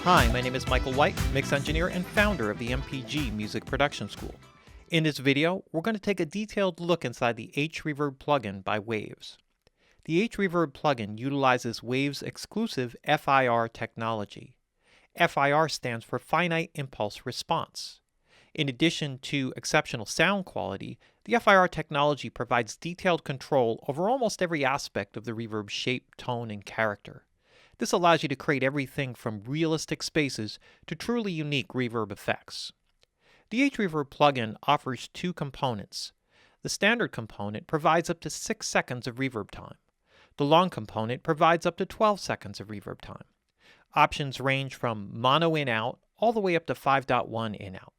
Hi, my name is Michael White, mix engineer and founder of the MPG Music Production School. In this video, we're going to take a detailed look inside the H-Reverb plugin by Waves. The H-Reverb plugin utilizes Waves' exclusive FIR technology. FIR stands for Finite Impulse Response. In addition to exceptional sound quality, the FIR technology provides detailed control over almost every aspect of the reverb shape, tone, and character. This allows you to create everything from realistic spaces to truly unique reverb effects. The H-Reverb plugin offers two components. The standard component provides up to 6 seconds of reverb time. The long component provides up to 12 seconds of reverb time. Options range from mono in-out all the way up to 5.1 in-out.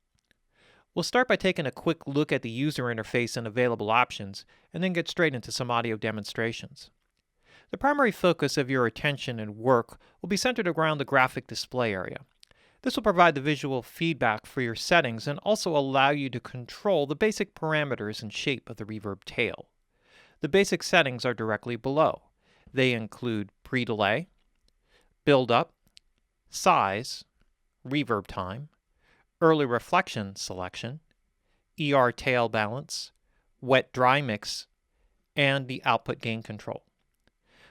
We'll start by taking a quick look at the user interface and available options, and then get straight into some audio demonstrations. The primary focus of your attention and work will be centered around the graphic display area. This will provide the visual feedback for your settings and also allow you to control the basic parameters and shape of the reverb tail. The basic settings are directly below. They include pre-delay, build-up, size, reverb time, early reflection selection, ER tail balance, wet-dry mix, and the output gain control.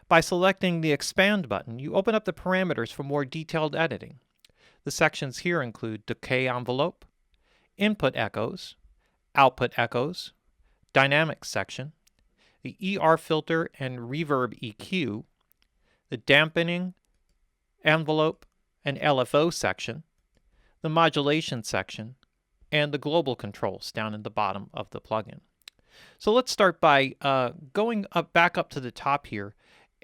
By selecting the Expand button, you open up the parameters for more detailed editing. The sections here include decay envelope, input echoes, output echoes, dynamics section, the ER filter and reverb EQ, the dampening, envelope, and LFO section, the modulation section, and the global controls down in the bottom of the plugin. So let's start by going back up to the top here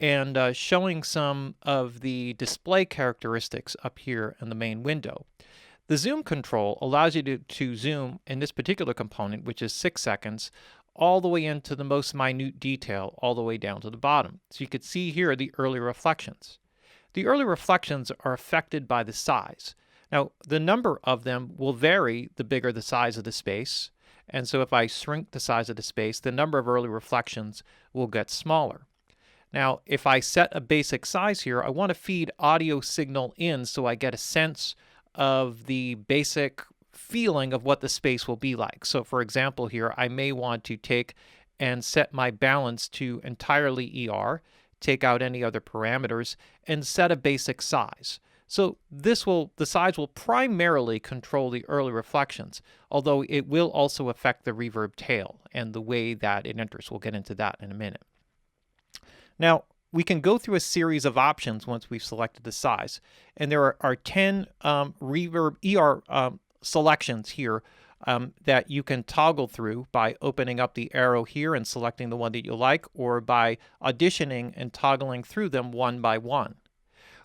and showing some of the display characteristics up here in the main window. The zoom control allows you to zoom in this particular component, which is 6 seconds, all the way into the most minute detail, all the way down to the bottom. So you can see here the early reflections. The early reflections are affected by the size. Now, the number of them will vary the bigger the size of the space, and so if I shrink the size of the space, the number of early reflections will get smaller. Now, if I set a basic size here, I want to feed audio signal in so I get a sense of the basic feeling of what the space will be like. So for example here, I may want to take and set my balance to entirely ER, take out any other parameters, and set a basic size. So the size will primarily control the early reflections, although it will also affect the reverb tail and the way that it enters. We'll get into that in a minute. Now, we can go through a series of options once we've selected the size, and there are 10 reverb ER selections here that you can toggle through by opening up the arrow here and selecting the one that you like, or by auditioning and toggling through them one by one.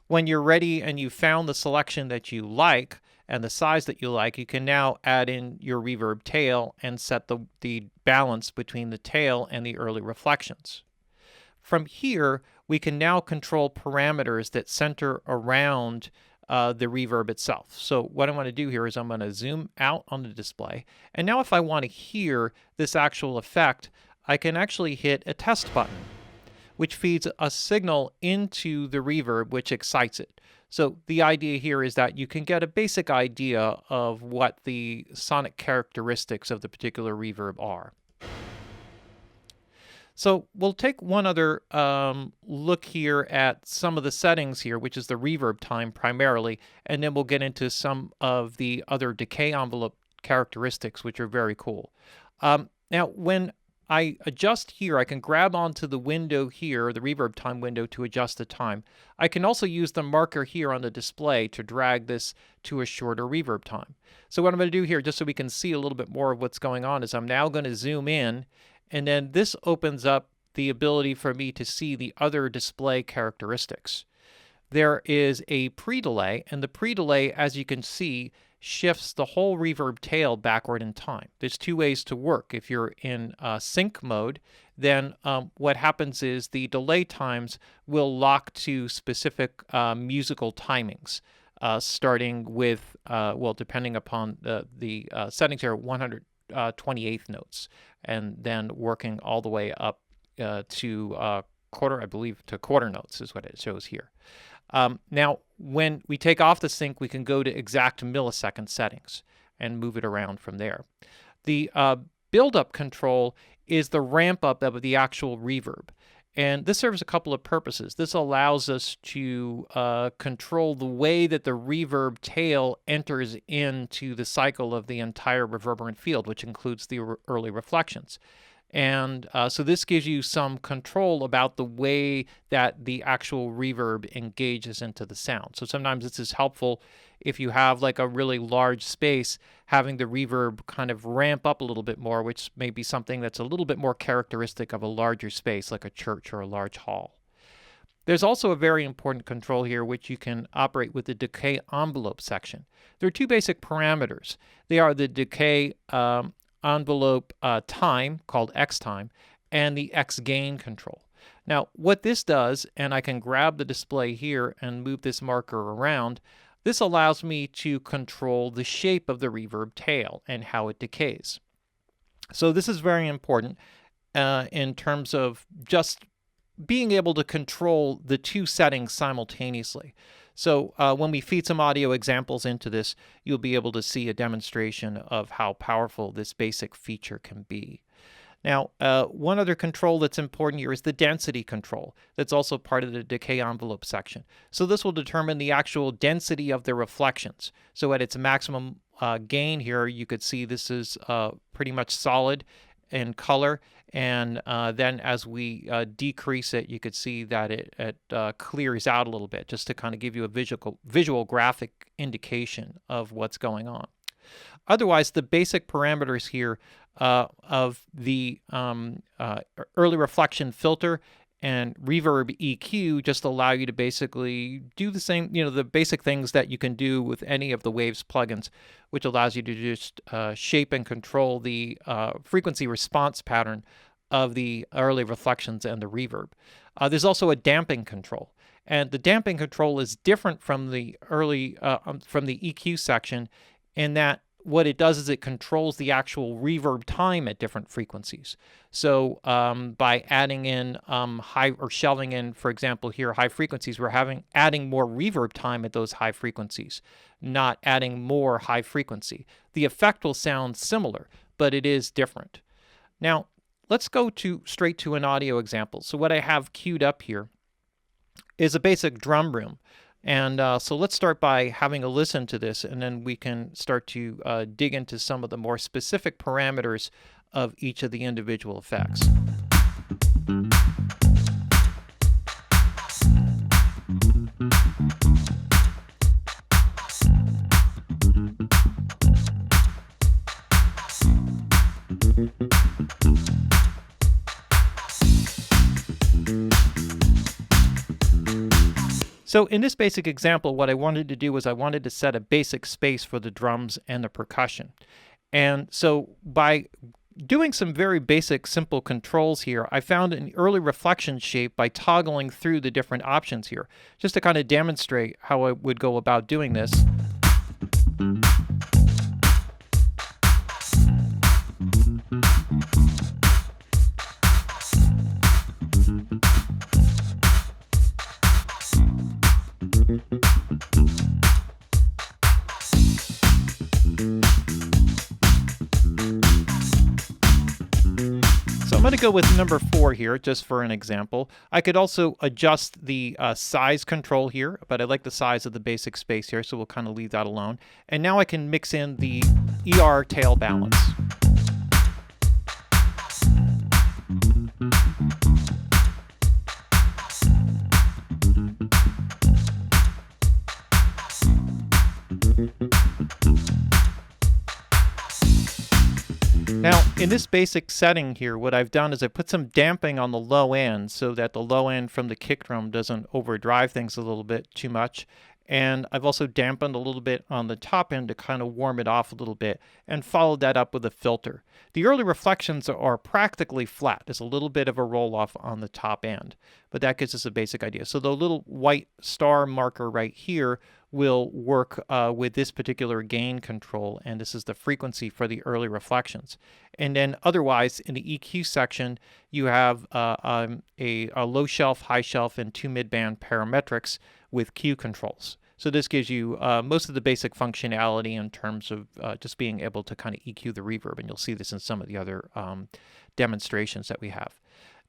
When you're ready and you've found the selection that you like and the size that you like, you can now add in your reverb tail and set the balance between the tail and the early reflections. From here, we can now control parameters that center around the reverb itself. So what I'm going to do here is I'm going to zoom out on the display, and now if I want to hear this actual effect, I can actually hit a test button, which feeds a signal into the reverb, which excites it. So the idea here is that you can get a basic idea of what the sonic characteristics of the particular reverb are. So we'll take one other look here at some of the settings here, which is the reverb time primarily, and then we'll get into some of the other decay envelope characteristics, which are very cool. Now, when I adjust here, I can grab onto the window here, the reverb time window, to adjust the time. I can also use the marker here on the display to drag this to a shorter reverb time. So what I'm going to do here, just so we can see a little bit more of what's going on, is I'm now going to zoom in, and then this opens up the ability for me to see the other display characteristics. There is a pre-delay, and the pre-delay, as you can see, shifts the whole reverb tail backward in time. There's two ways to work. If you're in sync mode, then what happens is the delay times will lock to specific musical timings, starting with, well, depending upon the settings here, 128th notes, and then working all the way up to quarter, I believe, to quarter notes is what it shows here. Now, when we take off the sync, we can go to exact millisecond settings and move it around from there. The build-up control is the ramp-up of the actual reverb. And this serves a couple of purposes. This allows us to control the way that the reverb tail enters into the cycle of the entire reverberant field, which includes the early reflections. And so this gives you some control about the way that the actual reverb engages into the sound. So sometimes this is helpful if you have like a really large space, having the reverb kind of ramp up a little bit more, which may be something that's a little bit more characteristic of a larger space like a church or a large hall. There's also a very important control here which you can operate with the decay envelope section. There are two basic parameters. They are the decay envelope time, called X time, and the X gain control. Now, what this does, and I can grab the display here and move this marker around, this allows me to control the shape of the reverb tail and how it decays. So this is very important in terms of just being able to control the two settings simultaneously. So when we feed some audio examples into this, you'll be able to see a demonstration of how powerful this basic feature can be. Now, one other control that's important here is the density control. That's also part of the decay envelope section. So this will determine the actual density of the reflections. So at its maximum gain here, you could see this is pretty much solid in color. And then as we decrease it, you could see that it clears out a little bit, just to kind of give you a visual graphic indication of what's going on. Otherwise, the basic parameters here of the early reflection filter and reverb EQ just allow you to basically do the same, the basic things that you can do with any of the Waves plugins, which allows you to just shape and control the frequency response pattern of the early reflections and the reverb. There's also a damping control, and the damping control is different from the from the EQ section in that what it does is it controls the actual reverb time at different frequencies. So by adding in high or shelving in, for example, here high frequencies, we're adding more reverb time at those high frequencies, not adding more high frequency. The effect will sound similar, but it is different. Now, let's go straight to an audio example. So what I have queued up here is a basic drum room. And so let's start by having a listen to this, and then we can start to dig into some of the more specific parameters of each of the individual effects. So in this basic example, what I wanted to do was I wanted to set a basic space for the drums and the percussion. And so by doing some very basic, simple controls here, I found an early reflection shape by toggling through the different options here, just to kind of demonstrate how I would go about doing this. I'm going to go with number 4 here, just for an example. I could also adjust the size control here, but I like the size of the basic space here, so we'll kind of leave that alone. And now I can mix in the ER tail balance. Now, in this basic setting here, what I've done is I put some damping on the low end so that the low end from the kick drum doesn't overdrive things a little bit too much. And I've also dampened a little bit on the top end to kind of warm it off a little bit, and followed that up with a filter. The early reflections are practically flat. There's a little bit of a roll-off on the top end, but that gives us a basic idea. So the little white star marker right here will work with this particular gain control, and this is the frequency for the early reflections. And then otherwise, in the EQ section, you have a low shelf, high shelf, and 2 midband parametrics with Q controls. So this gives you most of the basic functionality in terms of just being able to kind of EQ the reverb, and you'll see this in some of the other demonstrations that we have.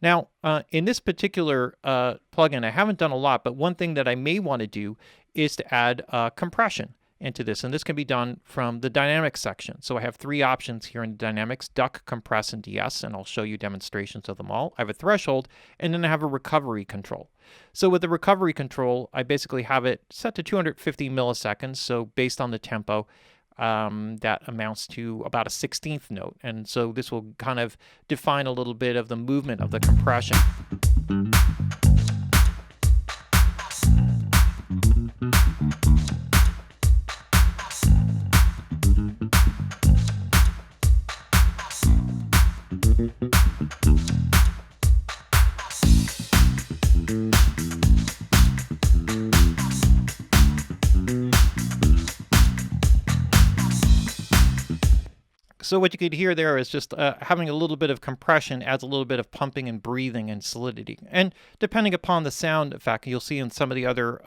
Now, in this particular plugin, I haven't done a lot, but one thing that I may want to do is to add compression into this, and this can be done from the dynamics section. So I have 3 options here in the dynamics: duck, compress, and DS, and I'll show you demonstrations of them all. I have a threshold, and then I have a recovery control. So with the recovery control, I basically have it set to 250 milliseconds, so based on the tempo, that amounts to about a 16th note. And so this will kind of define a little bit of the movement of the compression. So what you could hear there is just having a little bit of compression adds a little bit of pumping and breathing and solidity. And depending upon the sound effect, you'll see in some of the other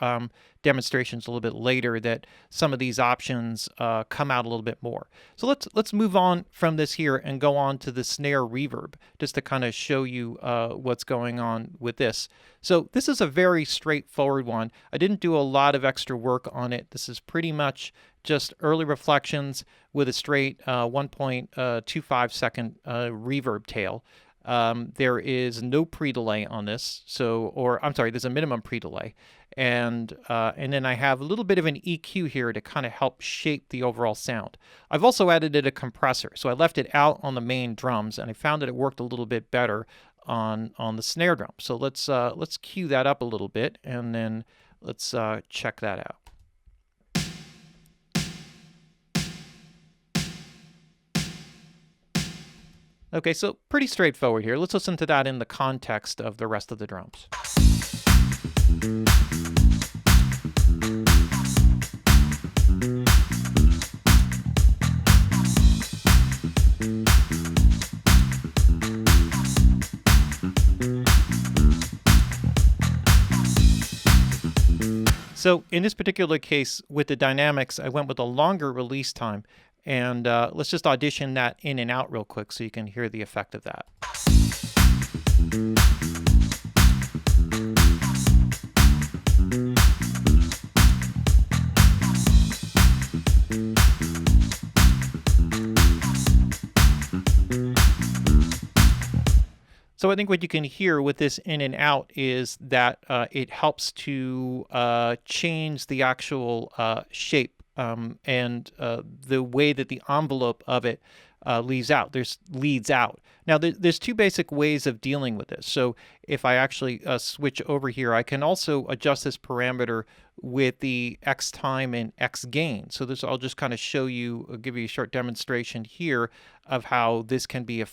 demonstrations a little bit later that some of these options come out a little bit more. So let's move on from this here and go on to the snare reverb, just to kind of show you what's going on with this. So this is a very straightforward one. I didn't do a lot of extra work on it. This is pretty much just early reflections with a straight 1.25 second reverb tail. There is no pre-delay on this, there's a minimum pre-delay, and then I have a little bit of an EQ here to kind of help shape the overall sound. I've also added a compressor, so I left it out on the main drums, and I found that it worked a little bit better on the snare drum. So let's cue that up a little bit, and then let's check that out. Okay, so pretty straightforward here. Let's listen to that in the context of the rest of the drums. So in this particular case, with the dynamics, I went with a longer release time. And let's just audition that in and out real quick so you can hear the effect of that. So I think what you can hear with this in and out is that it helps to change the actual shape and the way that the envelope of it leads out. Now, there's 2 basic ways of dealing with this. So if I actually switch over here, I can also adjust this parameter with the X time and X gain. So this, I'll just kind of show you, give you a short demonstration here of how this can be a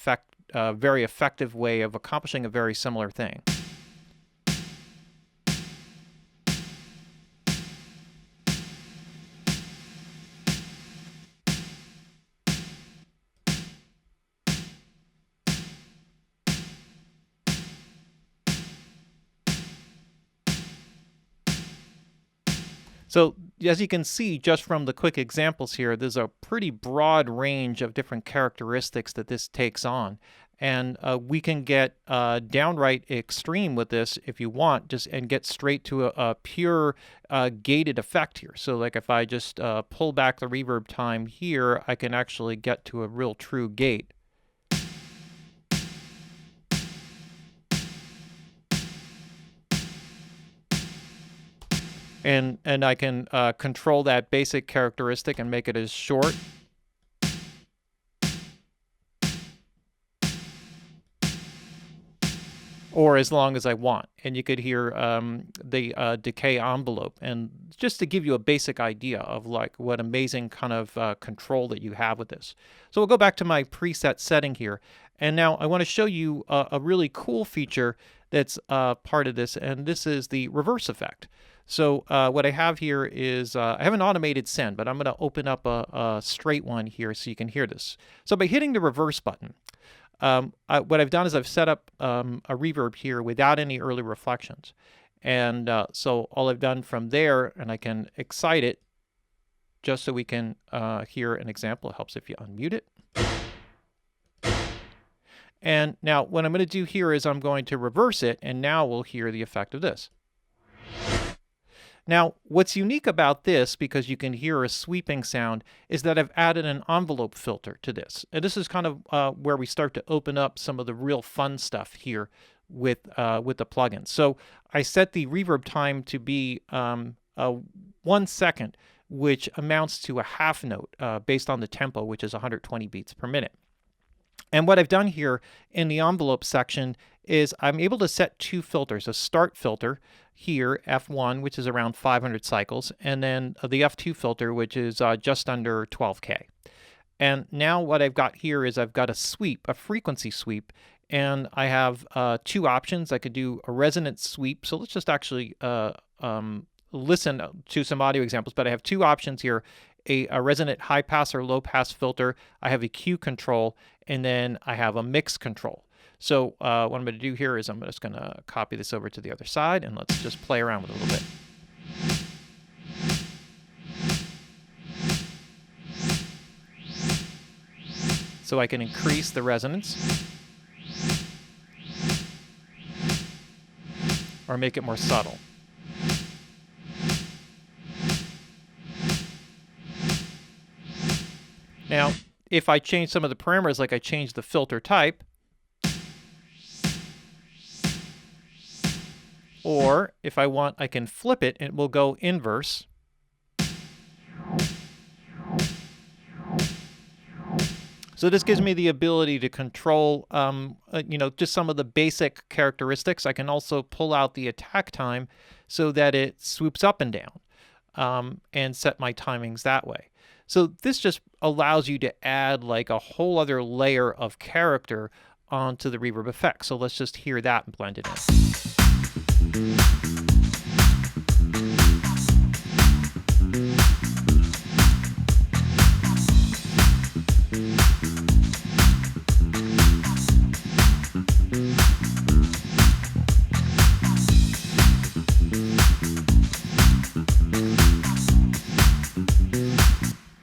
very effective way of accomplishing a very similar thing. So as you can see, just from the quick examples here, there's a pretty broad range of different characteristics that this takes on. And we can get downright extreme with this if you want, and get straight to a pure gated effect here. So like if I just pull back the reverb time here, I can actually get to a real true gate. And I can control that basic characteristic and make it as short or as long as I want. And you could hear the decay envelope. And just to give you a basic idea of like what amazing kind of control that you have with this. So we'll go back to my preset setting here. And now I want to show you a really cool feature that's part of this, and this is the reverse effect. So what I have here is I have an automated send, but I'm going to open up a straight one here so you can hear this. So by hitting the reverse button, what I've done is I've set up a reverb here without any early reflections. And so all I've done from there, and I can excite it just so we can hear an example. It helps if you unmute it. And now what I'm going to do here is I'm going to reverse it, and now we'll hear the effect of this. Now, what's unique about this, because you can hear a sweeping sound, is that I've added an envelope filter to this. And this is kind of where we start to open up some of the real fun stuff here with the plugin. So I set the reverb time to be 1 second, which amounts to a half note based on the tempo, which is 120 beats per minute. And what I've done here in the envelope section is I'm able to set two filters, a start filter here, F1, which is around 500 cycles, and then the F2 filter, which is just under 12K. And now what I've got here is I've got a sweep, a frequency sweep, and I have two options. I could do a resonant sweep. So let's just actually listen to some audio examples, but I have two options here. A resonant high pass or low pass filter. I have a Q control, and then I have a mix control. So what I'm going to do here is I'm just going to copy this over to the other side, and let's just play around with it a little bit. So I can increase the resonance or make it more subtle. Now, if I change some of the parameters, like I change the filter type, or if I want, I can flip it and it will go inverse. So this gives me the ability to control, just some of the basic characteristics. I can also pull out the attack time so that it swoops up and down, and set my timings that way. So this just allows you to add like a whole other layer of character onto the reverb effect. So let's just hear that and blend it in.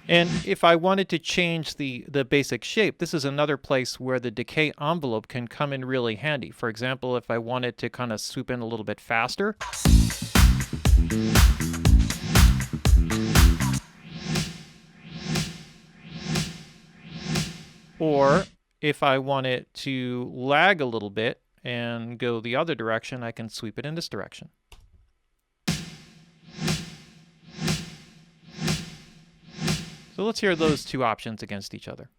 And if I wanted to change the basic shape, this is another place where the decay envelope can come in really handy. For example, if I wanted to kind of swoop in a little bit faster, or if I want it to lag a little bit and go the other direction, I can sweep it in this direction. So let's hear those two options against each other.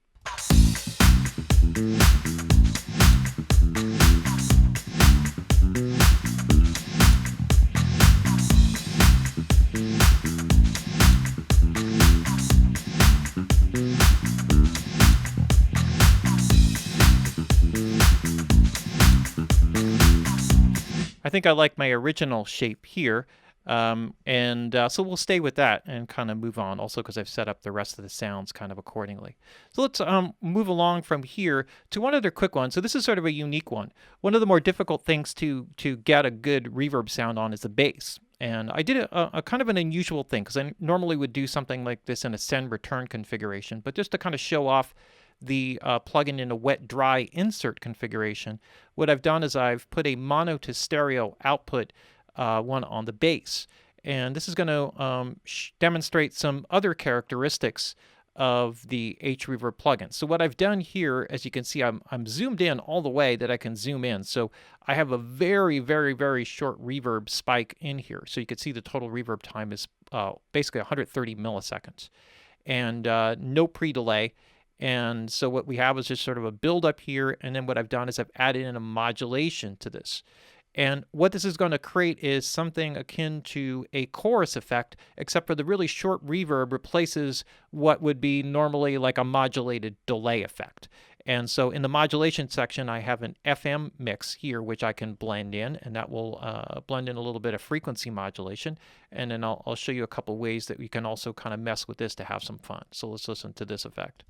I think I like my original shape here. So we'll stay with that and kind of move on, also because I've set up the rest of the sounds kind of accordingly. So let's move along from here to one other quick one. So this is sort of a unique one. One of the more difficult things to get a good reverb sound on is the bass. And I did a kind of an unusual thing, because I normally would do something like this in a send return configuration, but just to kind of show off the plugin in a wet-dry insert configuration, what I've done is I've put a mono to stereo output one on the bass. And this is going to demonstrate some other characteristics of the H-Reverb plugin. So what I've done here, as you can see, I'm zoomed in all the way that I can zoom in. So I have a very, very, very short reverb spike in here. So you can see the total reverb time is basically 130 milliseconds. And no pre-delay. And so what we have is just sort of a build up here. And then what I've done is I've added in a modulation to this. And what this is going to create is something akin to a chorus effect, except for the really short reverb replaces what would be normally like a modulated delay effect. And so in the modulation section, I have an FM mix here, which I can blend in, and that will blend in a little bit of frequency modulation. And then I'll show you a couple ways that you can also kind of mess with this to have some fun. So let's listen to this effect.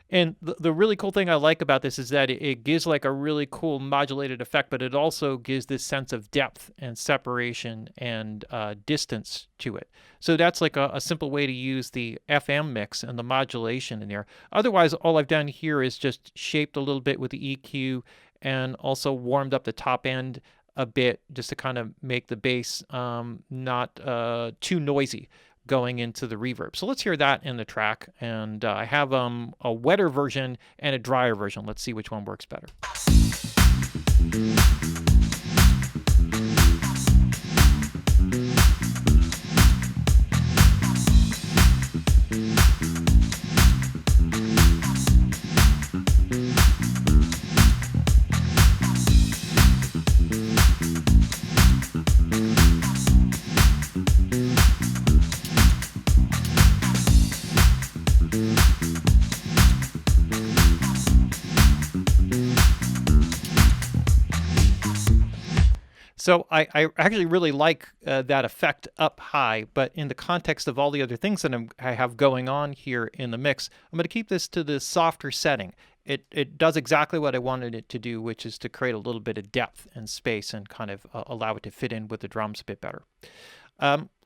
And the really cool thing I like about this is that it gives like a really cool modulated effect, but it also gives this sense of depth and separation and distance to it. So that's like a simple way to use the FM mix and the modulation in there. Otherwise, all I've done here is just shaped a little bit with the EQ and also warmed up the top end a bit just to kind of make the bass not too noisy going into the reverb. So let's hear that in the track. And I have a wetter version and a drier version. Let's see which one works better. So I actually really like that effect up high, but in the context of all the other things that I have going on here in the mix, I'm going to keep this to the softer setting. It does exactly what I wanted it to do, which is to create a little bit of depth and space and kind of allow it to fit in with the drums a bit better.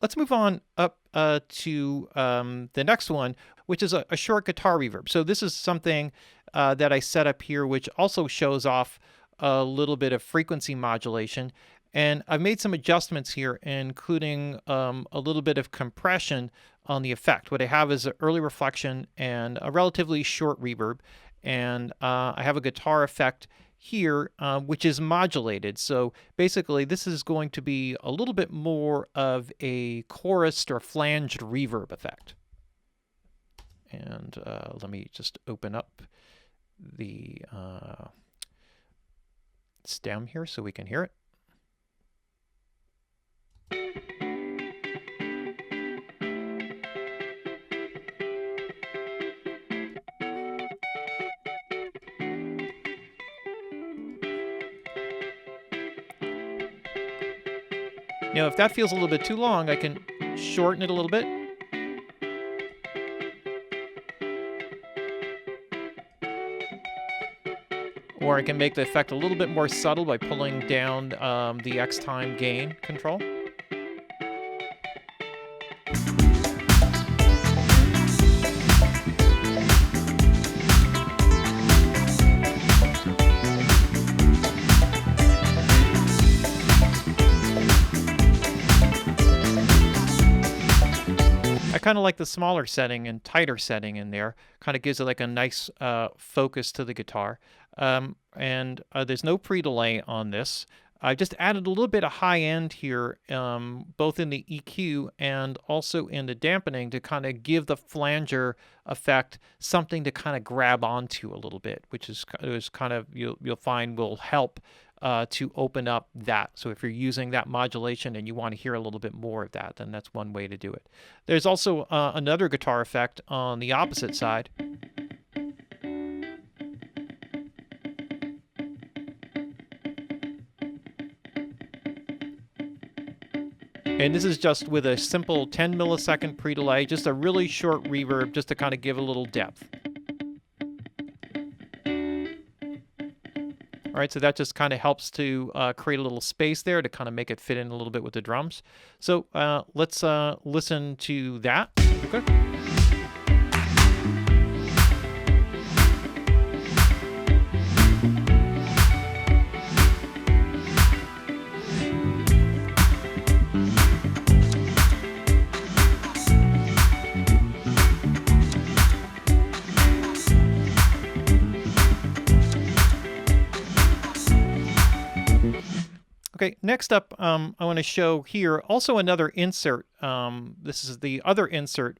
Let's move on up to the next one, which is a short guitar reverb. So this is something that I set up here, which also shows off a little bit of frequency modulation. And I've made some adjustments here, including a little bit of compression on the effect. What I have is an early reflection and a relatively short reverb. And I have a guitar effect here, which is modulated. So basically, this is going to be a little bit more of a chorused or flanged reverb effect. And let me just open up the stem here so we can hear it. Now, if that feels a little bit too long, I can shorten it a little bit. Or I can make the effect a little bit more subtle by pulling down the X time gain control. I kind of like the smaller setting and tighter setting in there. Kind of gives it like a nice focus to the guitar. And there's no pre-delay on this. I just added a little bit of high end here, both in the EQ and also in the dampening to kind of give the flanger effect something to kind of grab onto a little bit, which is kind of, you'll find will help to open up that. So if you're using that modulation and you want to hear a little bit more of that, then that's one way to do it. There's also another guitar effect on the opposite side. And this is just with a simple 10 millisecond pre-delay, just a really short reverb, just to kind of give a little depth. All right, so that just kind of helps to create a little space there to kind of make it fit in a little bit with the drums. So let's listen to that. Okay. Okay, next up, I want to show here also another insert. This is the other insert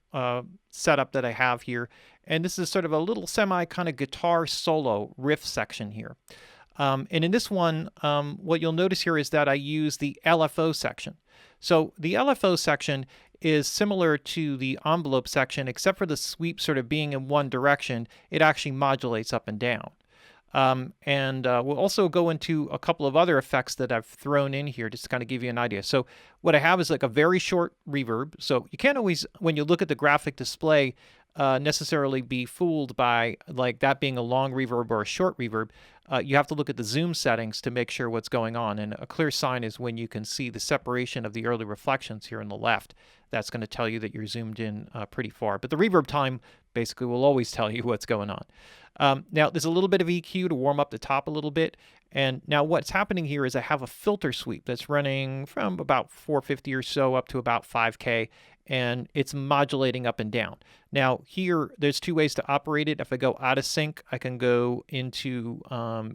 setup that I have here, and this is sort of a little semi kind of guitar solo riff section here. And in this one, what you'll notice here is that I use the LFO section. So the LFO section is similar to the envelope section, except for the sweep sort of being in one direction. It actually modulates up and down. We'll also go into a couple of other effects that I've thrown in here just to kind of give you an idea. So what I have is like a very short reverb. So you can't always, when you look at the graphic display, necessarily be fooled by like that being a long reverb or a short reverb. You have to look at the zoom settings to make sure what's going on. And a clear sign is when you can see the separation of the early reflections here on the left. That's going to tell you that you're zoomed in pretty far. But the reverb time basically will always tell you what's going on. Now, there's a little bit of EQ to warm up the top a little bit. And now what's happening here is I have a filter sweep that's running from about 450 or so up to about 5K, and it's modulating up and down. Now here, there's two ways to operate it. If I go out of sync, I can go into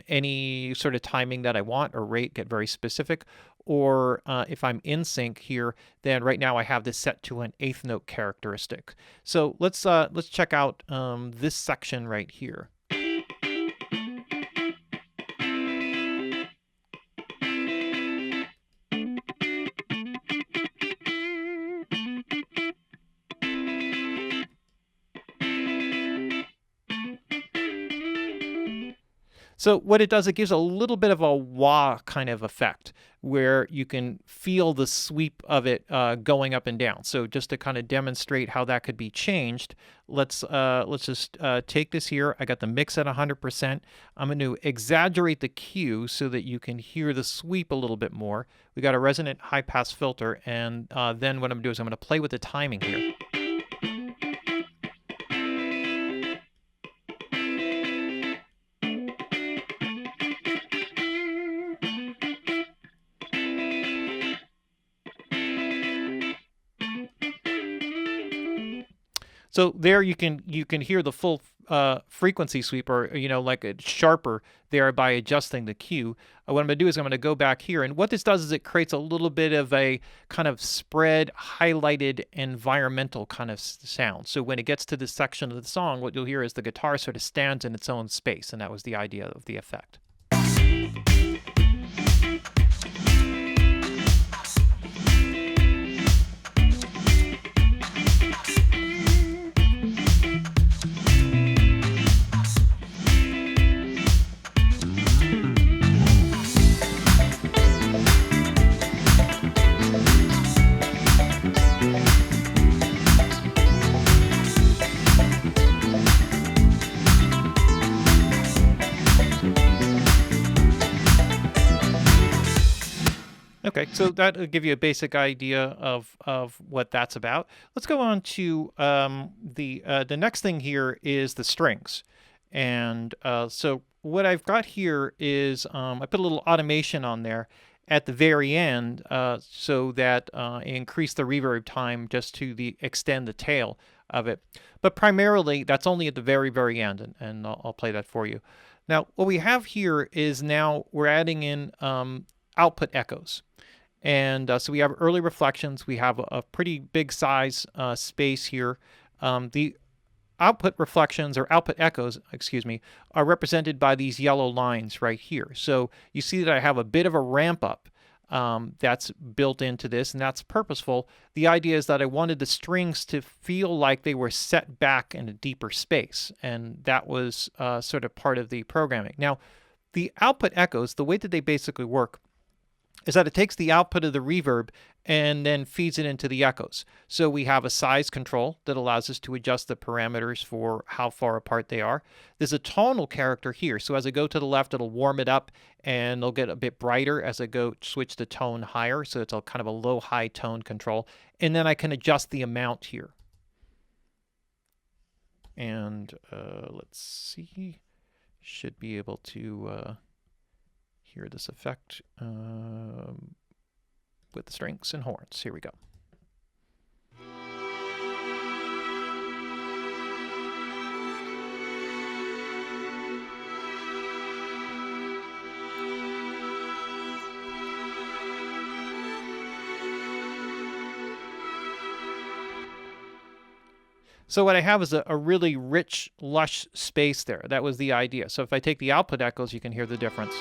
any sort of timing that I want or rate, get very specific. Or if I'm in sync here, then right now I have this set to an eighth note characteristic. So let's check out this section right here. So what it does, it gives a little bit of a wah kind of effect where you can feel the sweep of it going up and down. So just to kind of demonstrate how that could be changed, let's just take this here. I got the mix at 100%. I'm going to exaggerate the Q so that you can hear the sweep a little bit more. We got a resonant high pass filter, and then what I'm going to do is I'm going to play with the timing here. So there you can hear the full frequency sweep, or like a sharper there by adjusting the Q. What I'm going to do is I'm going to go back here, and what this does is it creates a little bit of a kind of spread, highlighted, environmental kind of sound. So when it gets to this section of the song, what you'll hear is the guitar sort of stands in its own space, and that was the idea of the effect. Okay, so that'll give you a basic idea of what that's about. Let's go on to the next thing here is the strings. And so what I've got here is I put a little automation on there at the very end so that increase the reverb time just to extend the tail of it. But primarily, that's only at the very, very end, and I'll play that for you. Now, what we have here is now we're adding in output echoes. And so we have early reflections. We have a pretty big size space here. The output reflections, or output echoes, excuse me, are represented by these yellow lines right here. So you see that I have a bit of a ramp up that's built into this, and that's purposeful. The idea is that I wanted the strings to feel like they were set back in a deeper space, and that was sort of part of the programming. Now, the output echoes, the way that they basically work is that it takes the output of the reverb and then feeds it into the echoes. So we have a size control that allows us to adjust the parameters for how far apart they are. There's a tonal character here. So as I go to the left, it'll warm it up and it'll get a bit brighter as I go switch the tone higher. So it's a kind of a low-high tone control. And then I can adjust the amount here. And let's see, should be able to hear this effect with the strings and horns. Here we go. So what I have is a really rich, lush space there. That was the idea. So if I take the output echoes, you can hear the difference.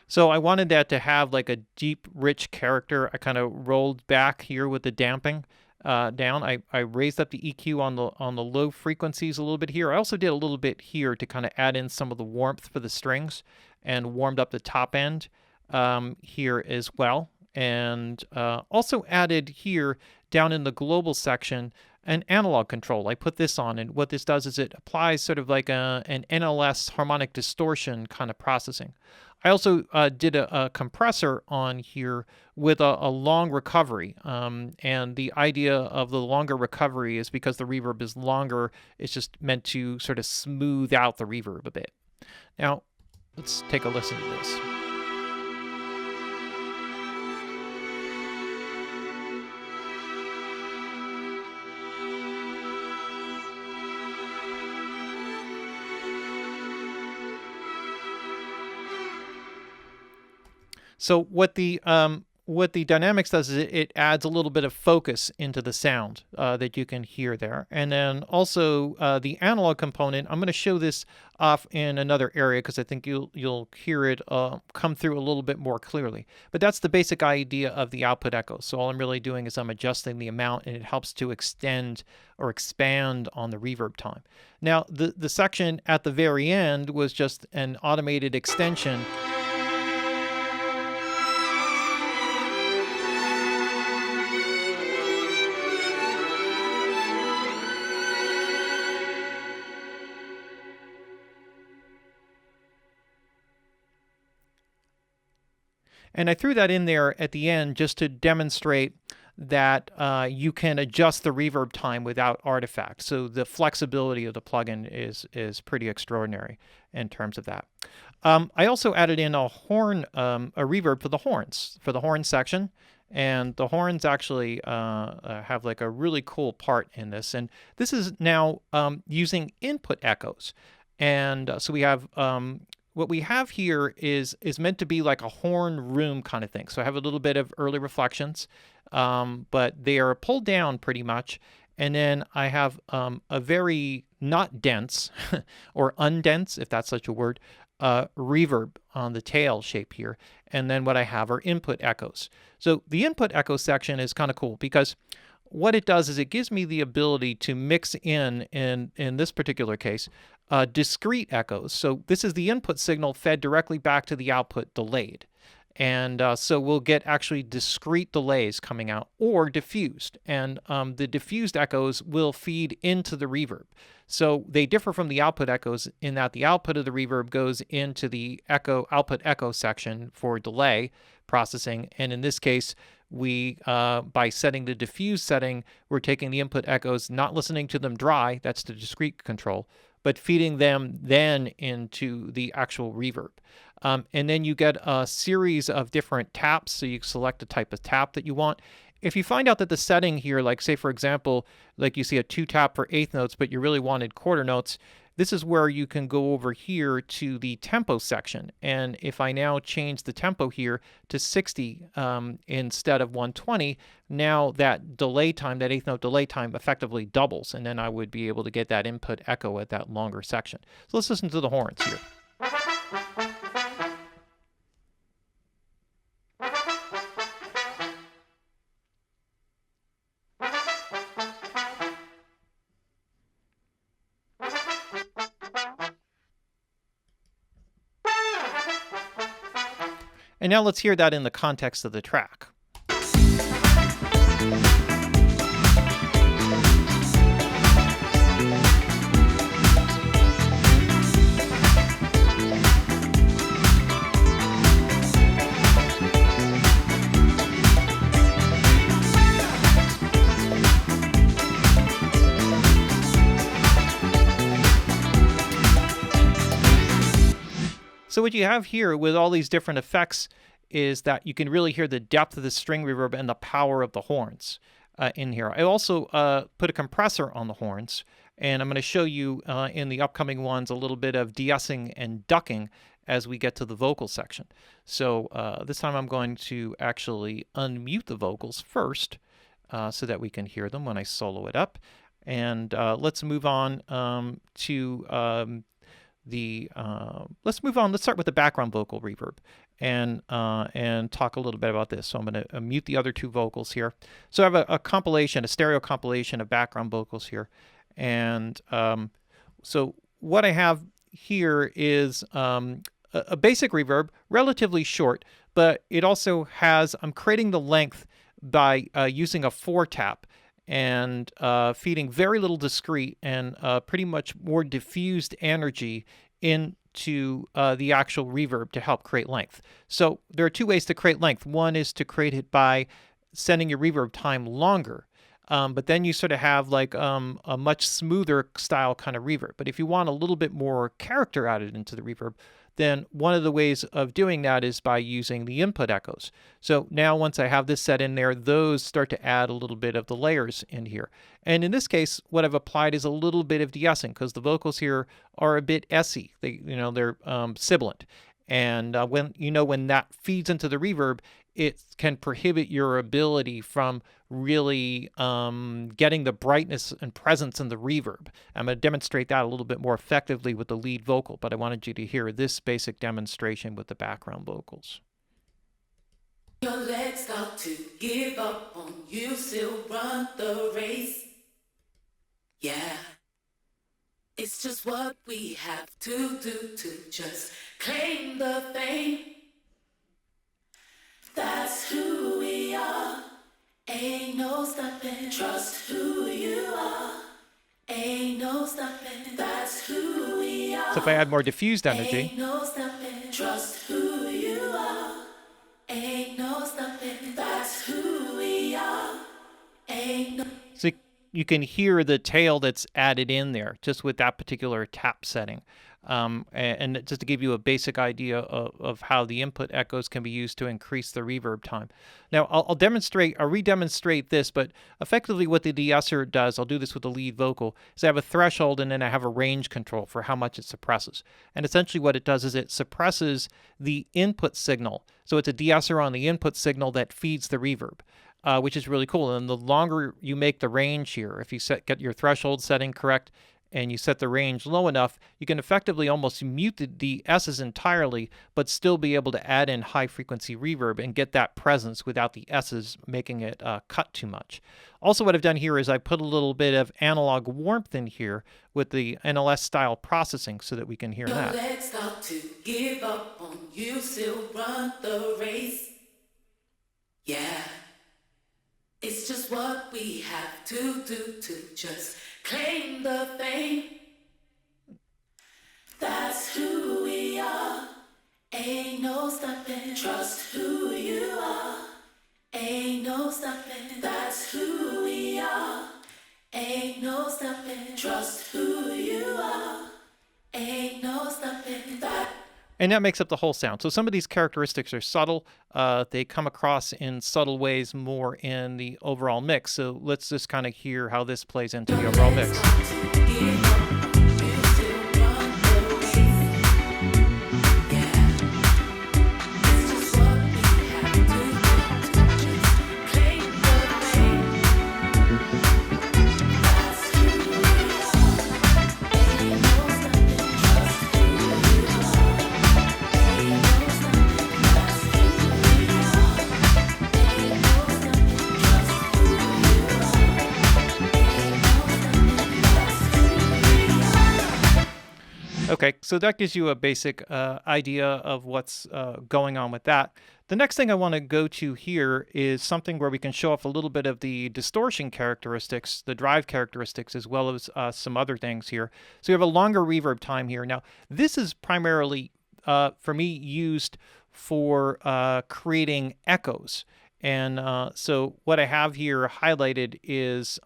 So I wanted that to have like a deep, rich character. I kind of rolled back here with the damping down. I raised up the EQ on the low frequencies a little bit here. I also did a little bit here to kind of add in some of the warmth for the strings and warmed up the top end here as well. And also added here down in the global section an analog control. I put this on, and what this does is it applies sort of like an NLS harmonic distortion kind of processing. I also did a compressor on here with a long recovery, and the idea of the longer recovery is because the reverb is longer, it's just meant to sort of smooth out the reverb a bit. Now, let's take a listen to this. So what the dynamics does is it adds a little bit of focus into the sound that you can hear there. And then also the analog component, I'm going to show this off in another area because I think you'll hear it come through a little bit more clearly. But that's the basic idea of the output echo. So all I'm really doing is I'm adjusting the amount, and it helps to extend or expand on the reverb time. Now, the section at the very end was just an automated extension. And I threw that in there at the end just to demonstrate that you can adjust the reverb time without artifacts. So the flexibility of the plugin is pretty extraordinary in terms of that. I also added in a horn, a reverb for the horn section. And the horns actually have like a really cool part in this. And this is now using input echoes. And so we have what we have here is meant to be like a horn room kind of thing. So I have a little bit of early reflections, but they are pulled down pretty much. And then I have a very not dense or undense, if that's such a word, reverb on the tail shape here. And then what I have are input echoes. So the input echo section is kind of cool because what it does is it gives me the ability to mix in this particular case, discrete echoes. So this is the input signal fed directly back to the output delayed. And so we'll get actually discrete delays coming out or diffused. And the diffused echoes will feed into the reverb. So they differ from the output echoes in that the output of the reverb goes into the output echo section for delay processing. And in this case, we, by setting the diffuse setting, we're taking the input echoes, not listening to them dry, that's the discrete control, but feeding them then into the actual reverb. And then you get a series of different taps, so you select the type of tap that you want. If you find out that the setting here, like say for example, like you see a 2-tap for eighth notes, but you really wanted quarter notes, this is where you can go over here to the tempo section. And if I now change the tempo here to 60 instead of 120, now that delay time, that eighth note delay time effectively doubles. And then I would be able to get that input echo at that longer section. So let's listen to the horns here. And now let's hear that in the context of the track. So what you have here with all these different effects is that you can really hear the depth of the string reverb and the power of the horns. in here. I also put a compressor on the horns, and I'm going to show you in the upcoming ones a little bit of de-essing and ducking as we get to the vocal section. So this time I'm going to actually unmute the vocals first so that we can hear them when I solo it up. And let's move on to let's move on. Let's start with the background vocal reverb and talk a little bit about this. So I'm going to mute the other two vocals here. So I have a compilation, a stereo compilation of background vocals here. And so what I have here is a basic reverb, relatively short, but it also has, I'm creating the length by using a 4-tap and feeding very little discrete and pretty much more diffused energy into the actual reverb to help create length. So there are two ways to create length. One is to create it by sending your reverb time longer. But then you sort of have like a much smoother style kind of reverb. But if you want a little bit more character added into the reverb, then one of the ways of doing that is by using the input echoes. So now once I have this set in there, those start to add a little bit of the layers in here. And in this case, what I've applied is a little bit of de-essing because the vocals here are a bit essy. They're sibilant. And when that feeds into the reverb, it can prohibit your ability from really getting the brightness and presence in the reverb. I'm going to demonstrate that a little bit more effectively with the lead vocal, but I wanted you to hear this basic demonstration with the background vocals. Your legs start to give up on you, still run the race. Yeah. It's just what we have to do to just claim the fame. That's who we are. Ain't no stopping. Trust who you are. Ain't no stopping. That's who we are. So if I add more diffused energy. Ain't no stopping. Trust who you are. Ain't no stopping. That's who we are. Ain't no. So you can hear the tail that's added in there just with that particular tap setting. And just to give you a basic idea of how the input echoes can be used to increase the reverb time. Now, I'll re-demonstrate this, but effectively what the de-esser does, I'll do this with the lead vocal, is I have a threshold and then I have a range control for how much it suppresses. And essentially what it does is it suppresses the input signal. So it's a de-esser on the input signal that feeds the reverb. Which is really cool. And the longer you make the range here, if you get your threshold setting correct and you set the range low enough, you can effectively almost mute the S's entirely, but still be able to add in high frequency reverb and get that presence without the S's making it cut too much. Also, what I've done here is I put a little bit of analog warmth in here with the NLS style processing so that we can hear that. Your legs start to give up on you, still run the race. Yeah. It's just what we have to do to just claim the fame. That's who we are. Ain't no stopping. Trust who you are. Ain't no stopping. That's who we are. Ain't no stopping. Trust who you are. Ain't no stopping. And that makes up the whole sound. So some of these characteristics are subtle. They come across in subtle ways more in the overall mix. So let's just kind of hear how this plays into the overall mix. Okay, so that gives you a basic idea of what's going on with that. The next thing I want to go to here is something where we can show off a little bit of the distortion characteristics, the drive characteristics, as well as some other things here. So we have a longer reverb time here. Now, this is primarily, for me, used for creating echoes. And so what I have here highlighted is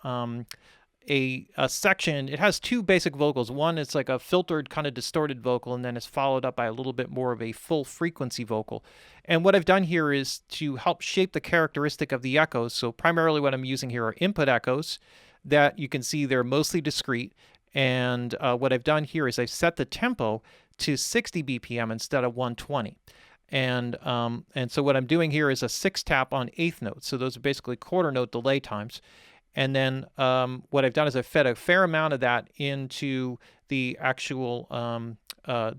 a section. It has two basic vocals. One is like a filtered kind of distorted vocal, and then it's followed up by a little bit more of a full frequency vocal. And what I've done here is to help shape the characteristic of the echoes. So primarily what I'm using here are input echoes that you can see they're mostly discrete. And what I've done here is I've set the tempo to 60 BPM instead of 120. And so what I'm doing here is a 6-tap on eighth notes. So those are basically quarter note delay times. And then what I've done is I've fed a fair amount of that into the actual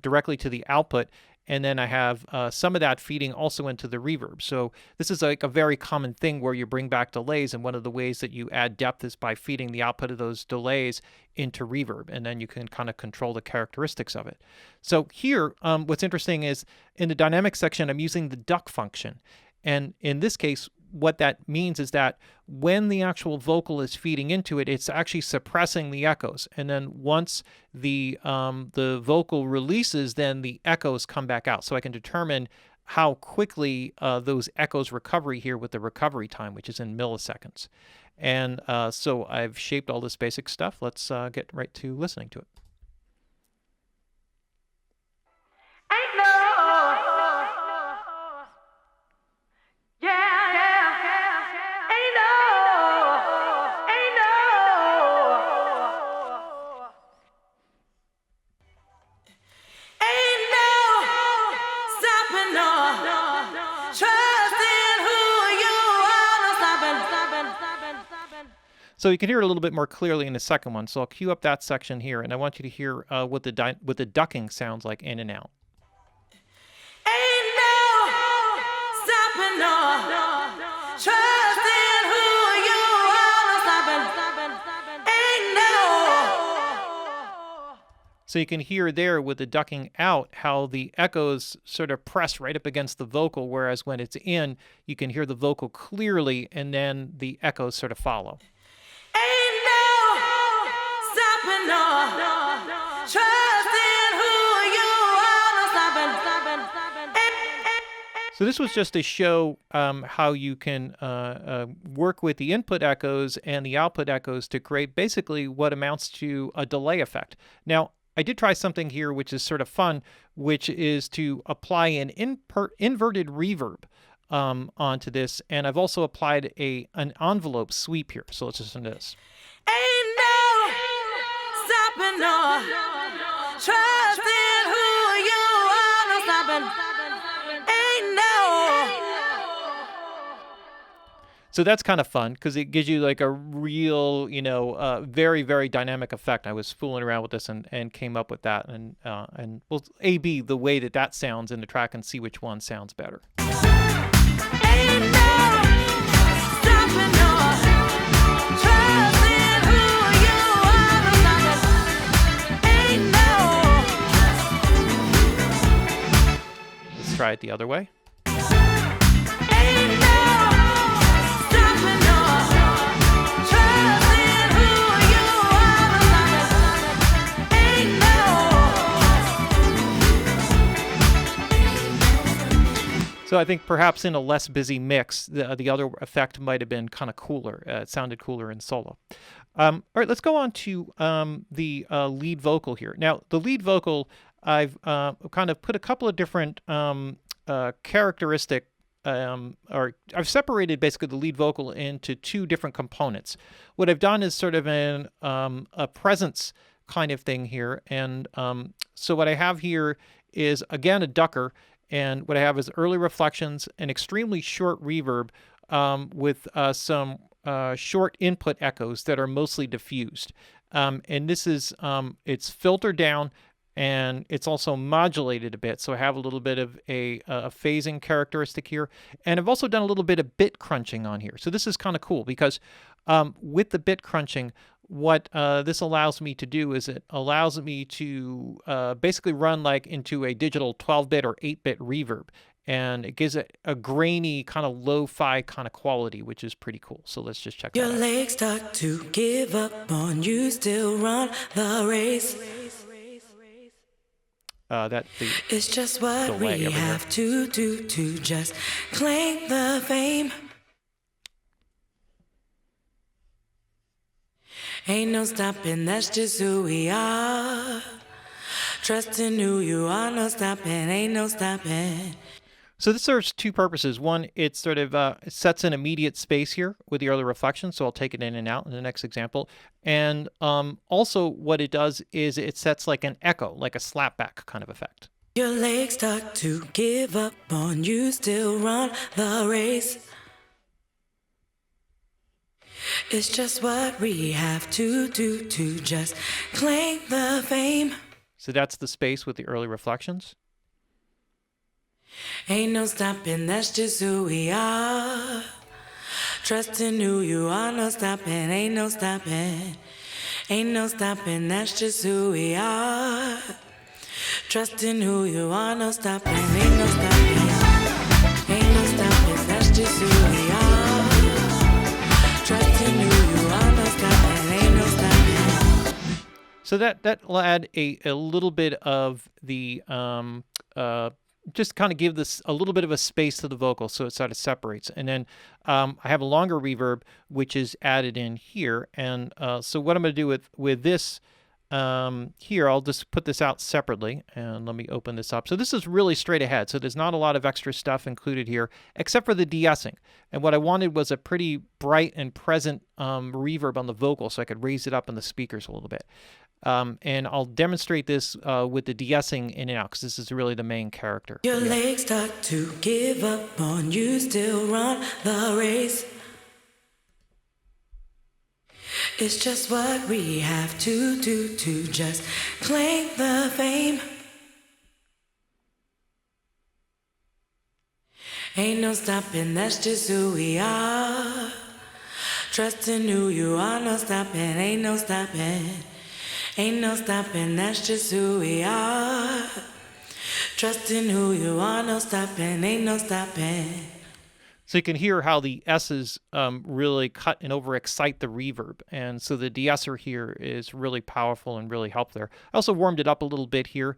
directly to the output. And then I have some of that feeding also into the reverb. So this is like a very common thing where you bring back delays, and one of the ways that you add depth is by feeding the output of those delays into reverb, and then you can kind of control the characteristics of it. So here, what's interesting is in the dynamic section, I'm using the duck function. And in this case, what that means is that when the actual vocal is feeding into it, it's actually suppressing the echoes. And then once the vocal releases, then the echoes come back out. So I can determine how quickly those echoes recovery here with the recovery time, which is in milliseconds. And so I've shaped all this basic stuff. Let's get right to listening to it. So you can hear it a little bit more clearly in the second one. So I'll cue up that section here, and I want you to hear what the ducking sounds like in and out. Ain't no stopping, no. Trust in who you are, no stopping. Ain't no. So you can hear there with the ducking out how the echoes sort of press right up against the vocal, whereas when it's in, you can hear the vocal clearly, and then the echoes sort of follow. Ain't no stopping, no. Trust in who you are, no stopping. So this was just to show how you can work with the input echoes and the output echoes to create basically what amounts to a delay effect. Now, I did try something here which is sort of fun, which is to apply an inverted reverb onto this, and I've also applied an envelope sweep here. So let's listen to this. Ain't no stopping, no. Trust in who you are, no stopping. Ain't no. So that's kind of fun because it gives you like a real, very, very dynamic effect. I was fooling around with this and came up with that, and we'll A/B the way that sounds in the track and see which one sounds better. Ain't no stopping, no. Trust in who you are, no stopping. Ain't no. Let's try it the other way. Ain't no stopping, no. Trust in who you are, no stopping. Ain't no. So I think perhaps in a less busy mix, the other effect might have been kind of cooler. It sounded cooler in solo. All right, let's go on to the lead vocal here. Now, the lead vocal, I've kind of put a couple of different characteristic, or I've separated basically the lead vocal into two different components. What I've done is sort of a presence kind of thing here. And so what I have here is, again, a ducker. And what I have is early reflections, an extremely short reverb with some short input echoes that are mostly diffused. And this is, it's filtered down, and it's also modulated a bit. So I have a little bit of a phasing characteristic here. And I've also done a little bit of bit crunching on here. So this is kind of cool because with the bit crunching, what this allows me to do is it allows me to basically run like into a digital 12-bit or 8-bit reverb. And it gives it a grainy kind of lo-fi kind of quality, which is pretty cool. So let's just check that out. Your legs start to give up on you, still run the race. It's just what we have to do to just claim the fame. Ain't no stopping, that's just who we are. Trusting who you are, no stopping, ain't no stopping. So this serves two purposes. One, it sort of sets an immediate space here with the early reflection, so I'll take it in and out in the next example. And also what it does is it sets like an echo, like a slapback kind of effect. Your legs start to give up on you, still run the race. It's just what we have to do to just claim the fame. So that's the space with the early reflections. Ain't no stopping, that's just who we are. Trusting who you are, no stopping, ain't no stopping. Ain't no stopping, that's just who we are. Trusting who you are, no stopping, ain't no stopping. Ain't no stopping, that's just who we are. Trusting who you are, no stopping, ain't no stopping. So that'll add a little bit of the just kind of give this a little bit of a space to the vocal, so it sort of separates. And then I have a longer reverb which is added in here. And so what I'm going to do with this here, I'll just put this out separately, and let me open this up. So this is really straight ahead, so there's not a lot of extra stuff included here except for the de-essing. And what I wanted was a pretty bright and present reverb on the vocal, so I could raise it up in the speakers a little bit. And I'll demonstrate this with the de-essing in and out, because this is really the main character. Your legs start to give up on you, still run the race. It's just what we have to do to just claim the fame. Ain't no stopping, that's just who we are. Trusting who you are, no stopping, ain't no stopping. Ain't no stopping, that's just who we are. Trusting who you are, no stopping, ain't no stopping. So you can hear how the S's really cut and overexcite the reverb. And so the de-esser here is really powerful and really helped there. I also warmed it up a little bit here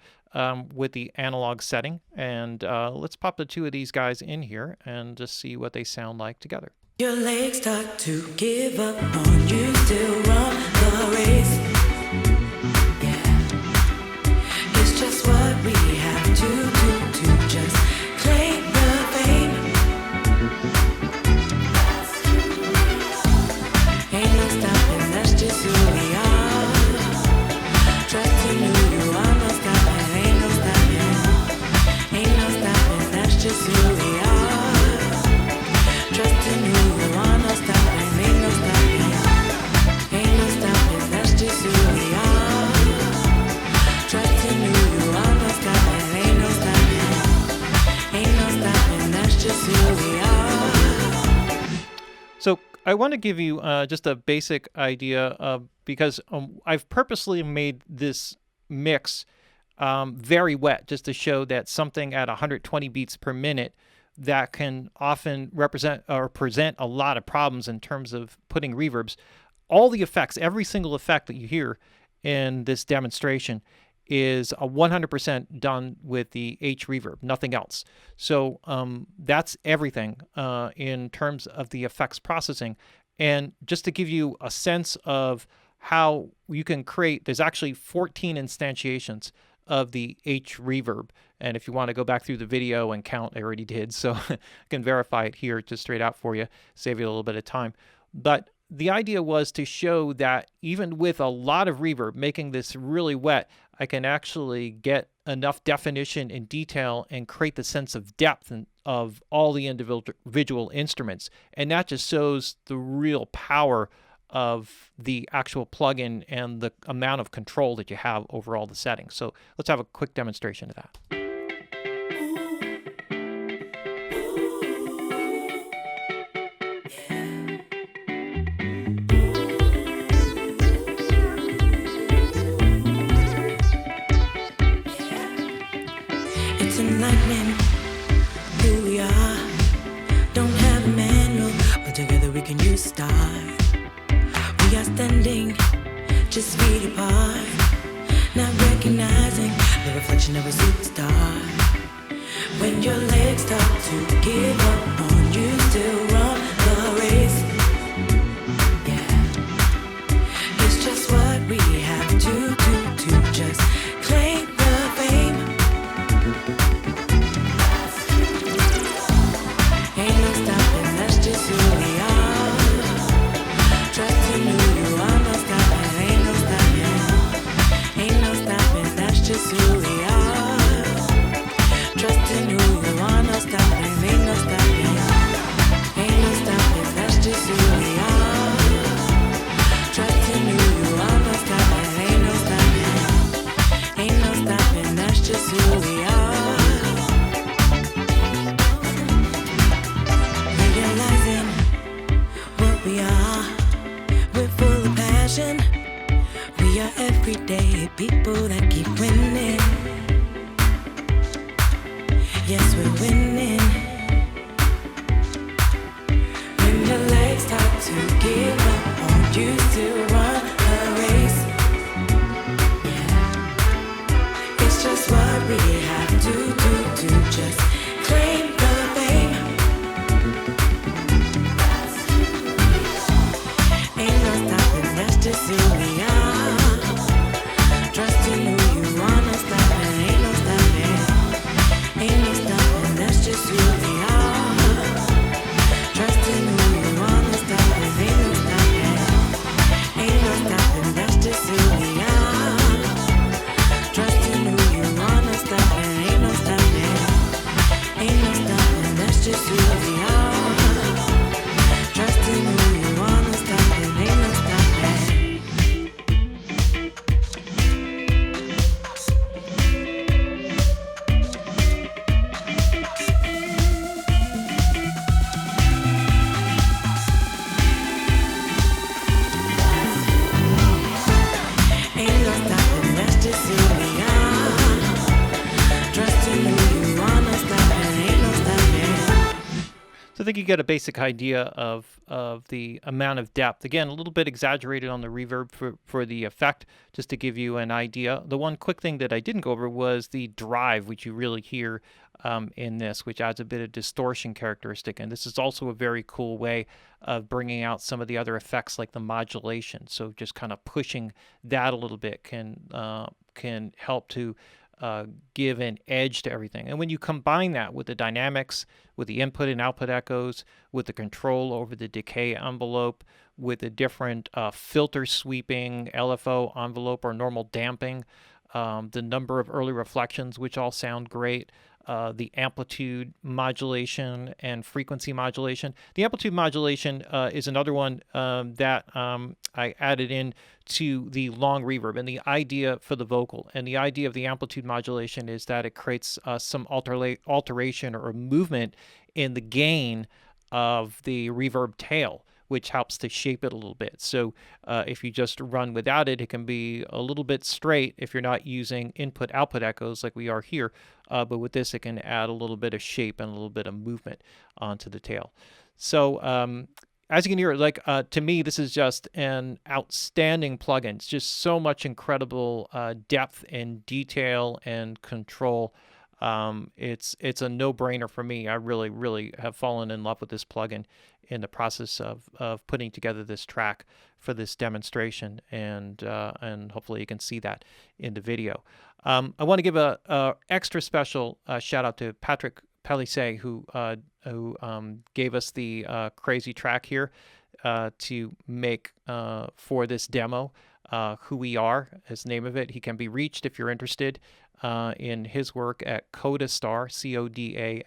with the analog setting. And let's pop the two of these guys in here and just see what they sound like together. Your legs start to give up on you, still run the race. It's just what we have to do to just claim the fame. Ain't no stopping, that's just who we are. Trusting who you are, no stopping, ain't no stopping. Ain't no stopping, that's just who we are. Trusting who you are, no stopping, ain't no stopping. Ain't no stopping, that's just who we are. Trusting who you are, no stopping, ain't no stopping. Ain't no stopping, that's just who we are. So I want to give you just a basic idea because I've purposely made this mix very wet, just to show that something at 120 beats per minute that can often represent or present a lot of problems in terms of putting reverbs. All the effects, every single effect that you hear in this demonstration is 100% done with the H-Reverb, nothing else. So that's everything in terms of the effects processing. And just to give you a sense of how you can create, there's actually 14 instantiations of the H-Reverb. And if you want to go back through the video and count, I already did, so I can verify it here just straight out for you, save you a little bit of time. But the idea was to show that even with a lot of reverb, making this really wet, I can actually get enough definition and detail and create the sense of depth of all the individual instruments. And that just shows the real power of the actual plugin and the amount of control that you have over all the settings. So let's have a quick demonstration of that. It's enlightening who we are. Don't have a manual, but together we can use a start. We are standing just feet apart, not recognizing the reflection of a superstar. When your legs start to give up on you, still run the race. Yeah, it's We are everyday people that keep winning. Yes, we're winning. When your legs start to give up on you to run a race, yeah, it's just what we have to do to just claim the fame. Ain't no stopping, that's just who we are. Trusting who you wanna stop and ain't no stopping. Ain't no stopping, that's just who we are. Trusting who you wanna stop and ain't no stopping. Ain't no stopping, that's just who we are. Trusting who you wanna stop and ain't no stopping. Ain't no stopping, that's just who we are. Trusting who you wanna stop and ain't no stopping. Ain't no stopping, that's just who we are. Trusting who you wanna stop and ain't no stopping. So I think you get a basic idea of the amount of depth. Again, a little bit exaggerated on the reverb for the effect, just to give you an idea. The one quick thing that I didn't go over was the drive, which you really hear in this, which adds a bit of distortion characteristic. And this is also a very cool way of bringing out some of the other effects like the modulation. So just kind of pushing that a little bit can help to give an edge to everything. And when you combine that with the dynamics, with the input and output echoes, with the control over the decay envelope, with the different filter sweeping, LFO envelope or normal damping, the number of early reflections, which all sound great, the amplitude modulation and frequency modulation. The amplitude modulation is another one that I added in to the long reverb, and the idea for the vocal. And the idea of the amplitude modulation is that it creates some alteration or movement in the gain of the reverb tail, which helps to shape it a little bit. So if you just run without it, it can be a little bit straight if you're not using input-output echoes like we are here. But with this, it can add a little bit of shape and a little bit of movement onto the tail. So as you can hear, like to me, this is just an outstanding plugin. It's just so much incredible depth and detail and control. It's a no-brainer for me. I really, really have fallen in love with this plugin in the process of putting together this track for this demonstration, and hopefully you can see that in the video. I want to give a extra special shout out to Patrick Pelissier, who gave us the crazy track here to make for this demo. Who We Are is the name of it. He can be reached if you're interested in his work at Codastar, CODASTAR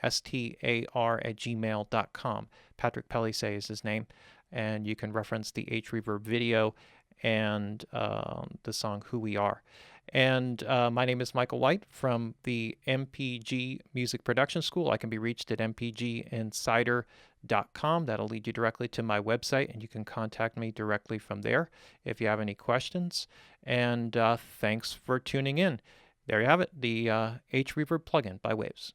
@gmail.com. Patrick Pelissier is his name, and you can reference the H-Reverb video and the song Who We Are. And my name is Michael White from the MPG Music Production School. I can be reached at mpginsider.com. That'll lead you directly to my website, and you can contact me directly from there if you have any questions. And thanks for tuning in. There you have it, the H-Reverb plugin by Waves.